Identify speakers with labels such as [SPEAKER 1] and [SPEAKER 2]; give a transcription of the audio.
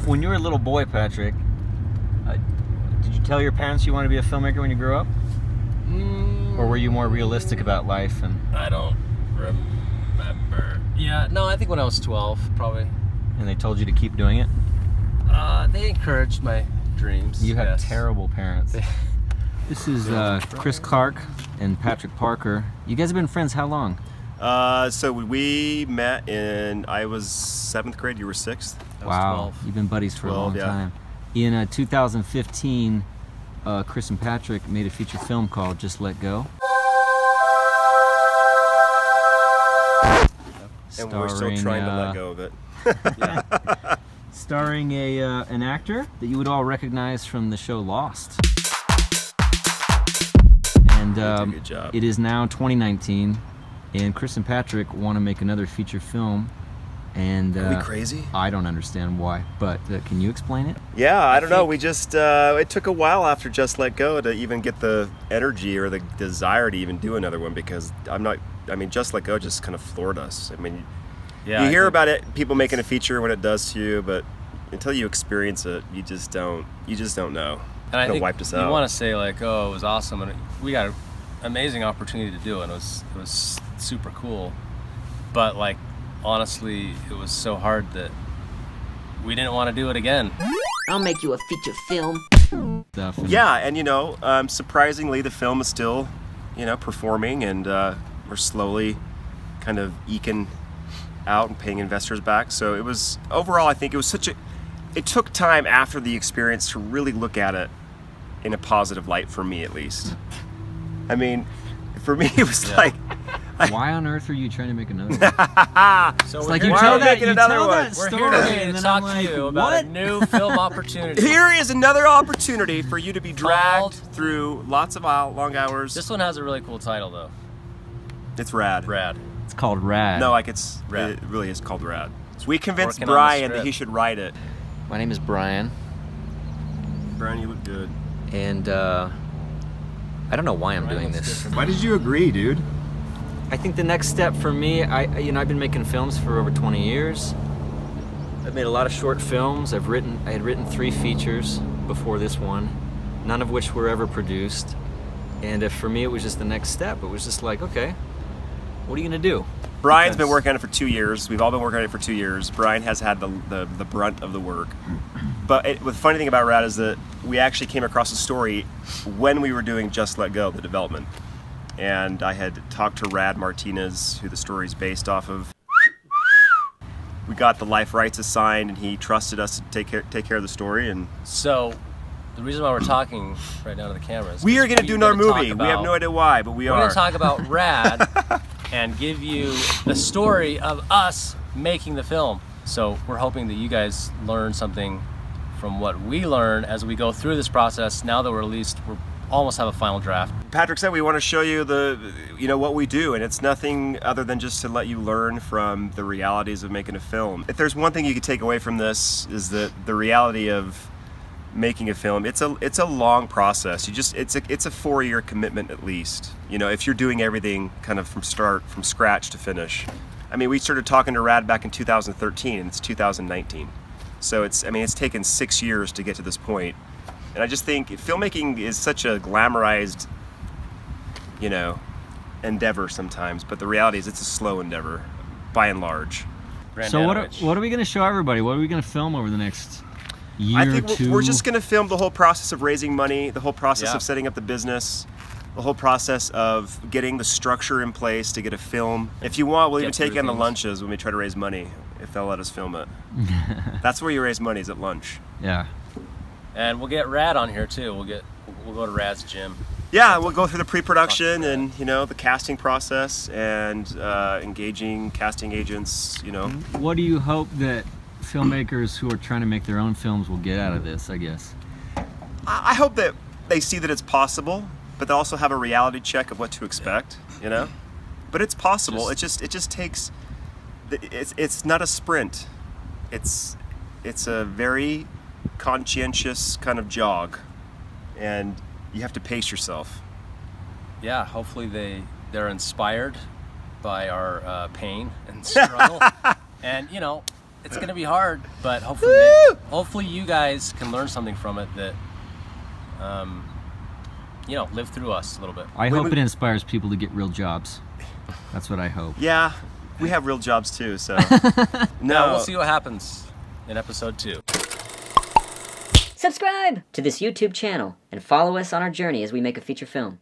[SPEAKER 1] When you were a little boy, Patrick, did you tell your parents you wanted to be a filmmaker when you grew up? Or were you more realistic about life? And
[SPEAKER 2] I don't remember. Yeah, no, I think when I was 12, probably.
[SPEAKER 1] And they told you to keep doing it?
[SPEAKER 2] They encouraged my dreams.
[SPEAKER 1] You had
[SPEAKER 2] yes.
[SPEAKER 1] terrible parents. This is Chris Clark and Patrick Parker. You guys have been friends how long?
[SPEAKER 3] So we met I was 7th grade, you were 6th?
[SPEAKER 1] Wow,
[SPEAKER 2] 12.
[SPEAKER 1] You've been buddies for
[SPEAKER 3] 12,
[SPEAKER 1] a long
[SPEAKER 3] yeah.
[SPEAKER 1] time. In 2015, Chris and Patrick made a feature film called Just Let Go.
[SPEAKER 3] And we're still trying to let go of it.
[SPEAKER 1] Yeah. Starring an actor that you would all recognize from the show Lost. And
[SPEAKER 3] did a good job.
[SPEAKER 1] it is now 2019, and Chris and Patrick want to make another feature film. And
[SPEAKER 3] Are we crazy?
[SPEAKER 1] I don't understand why, but can you explain it?
[SPEAKER 3] Yeah, I don't know. We just, it took a while after Just Let Go to even get the energy or the desire to even do another one, because Just Let Go just kind of floored us. I mean,
[SPEAKER 2] Yeah,
[SPEAKER 3] you hear about it, people making a feature, what it does to you, but until you experience it, you just don't know.
[SPEAKER 2] And I think
[SPEAKER 3] wiped us
[SPEAKER 2] you
[SPEAKER 3] out.
[SPEAKER 2] want to say like, oh, it was awesome, and we got an amazing opportunity to do it. It was super cool, but like honestly, it was so hard that we didn't want to do it again.
[SPEAKER 4] I'll make you a feature film.
[SPEAKER 1] Stuff and-
[SPEAKER 3] Yeah, and surprisingly, the film is still, performing, and we're slowly kind of eking out and paying investors back. So it was, overall, I think it was it took time after the experience to really look at it in a positive light, for me at least. I mean, for me, it was like,
[SPEAKER 1] Why on earth are you trying to make another?
[SPEAKER 2] So
[SPEAKER 1] It's
[SPEAKER 2] we're
[SPEAKER 1] like
[SPEAKER 2] here
[SPEAKER 1] you
[SPEAKER 3] Why
[SPEAKER 1] tell
[SPEAKER 3] are we
[SPEAKER 1] that,
[SPEAKER 3] making
[SPEAKER 1] you
[SPEAKER 3] another
[SPEAKER 1] tell
[SPEAKER 3] one?
[SPEAKER 1] that
[SPEAKER 2] We're
[SPEAKER 1] story,
[SPEAKER 2] here today
[SPEAKER 1] and
[SPEAKER 2] to
[SPEAKER 1] then
[SPEAKER 2] talk
[SPEAKER 1] I'm like,
[SPEAKER 2] to you about
[SPEAKER 1] what?
[SPEAKER 2] a new film opportunity.
[SPEAKER 3] here is another opportunity for you to be dragged
[SPEAKER 2] Called-
[SPEAKER 3] through lots of long hours.
[SPEAKER 2] This one has a really cool title though.
[SPEAKER 3] It's rad.
[SPEAKER 2] Rad.
[SPEAKER 1] It's called Rad.
[SPEAKER 3] No, it
[SPEAKER 2] Rad.
[SPEAKER 3] really is called Rad. We convinced
[SPEAKER 2] Working on the
[SPEAKER 3] Brian that
[SPEAKER 2] script.
[SPEAKER 3] he should write it.
[SPEAKER 1] My name is Brian,
[SPEAKER 3] Brian, you look good.
[SPEAKER 1] and I don't know why I'm
[SPEAKER 2] Brian
[SPEAKER 1] doing
[SPEAKER 2] looks
[SPEAKER 1] this.
[SPEAKER 2] different.
[SPEAKER 5] Why did you agree, dude?
[SPEAKER 1] I think the next step for me, I've been making films for over 20 years. I've made a lot of short films. I had written 3 features before this one, none of which were ever produced. And for me, it was just the next step. It was just like, okay, what are you gonna do?
[SPEAKER 3] Brian's been working on it for 2 years. We've all been working on it for 2 years. Brian has had the brunt of the work. But the funny thing about Rad is that we actually came across a story when we were doing Just Let Go, the development. And I had talked to Rad Martinez, who the story is based off of. We got the life rights assigned, and he trusted us to take care of the story. And
[SPEAKER 2] So, the reason why we're talking right now to the cameras.
[SPEAKER 3] we are going to do another
[SPEAKER 2] talk
[SPEAKER 3] movie. We have
[SPEAKER 2] about-
[SPEAKER 3] no idea why, but we
[SPEAKER 2] We're
[SPEAKER 3] are.
[SPEAKER 2] going to talk about Rad and give you the story of us making the film. So we're hoping that you guys learn something from what we learn as we go through this process. Now that we're almost have a final draft.
[SPEAKER 3] Patrick said we want to show you what we do, and it's nothing other than just to let you learn from the realities of making a film. If there's one thing you could take away from this, is that the reality of making a film, it's a long process. It's a 4-year commitment at least. If you're doing everything kind of from scratch to finish. I mean, we started talking to Rad back in 2013, and it's 2019. So it's taken 6 years to get to this point. And I just think filmmaking is such a glamorized, endeavor sometimes, but the reality is it's a slow endeavor, by and large.
[SPEAKER 1] So what
[SPEAKER 2] Brandanovich.
[SPEAKER 1] are we gonna show everybody? What are we gonna film over the next year
[SPEAKER 3] I
[SPEAKER 1] or
[SPEAKER 3] think
[SPEAKER 1] two?
[SPEAKER 3] we're just going to film the whole process of raising money, the whole process
[SPEAKER 2] Yeah.
[SPEAKER 3] of setting up the business, the whole process of getting the structure in place to get a film. If you want, we'll even
[SPEAKER 2] Get
[SPEAKER 3] take you on
[SPEAKER 2] through
[SPEAKER 3] the
[SPEAKER 2] things.
[SPEAKER 3] lunches when we try to raise money, if they'll let us film it. That's where you raise money, is at lunch.
[SPEAKER 1] Yeah.
[SPEAKER 2] And we'll get Rad on here too. We'll go to Rad's gym.
[SPEAKER 3] Yeah, we'll go through the pre-production and the casting process and engaging casting agents.
[SPEAKER 1] What do you hope that filmmakers who are trying to make their own films will get out of this? I guess.
[SPEAKER 3] I hope that they see that it's possible, but they also have a reality check of what to expect. But it's possible. It just takes. It's not a sprint. It's a very conscientious kind of jog, and you have to pace yourself.
[SPEAKER 2] Yeah, hopefully they're inspired by our pain and struggle. And it's gonna be hard, but hopefully you guys can learn something from it that, you know, live through us a little bit.
[SPEAKER 1] I hope it inspires people to get real jobs. That's what I hope.
[SPEAKER 3] Yeah, we have real jobs too, so.
[SPEAKER 2] No, we'll see what happens in episode 2.
[SPEAKER 4] Subscribe to this YouTube channel and follow us on our journey as we make a feature film.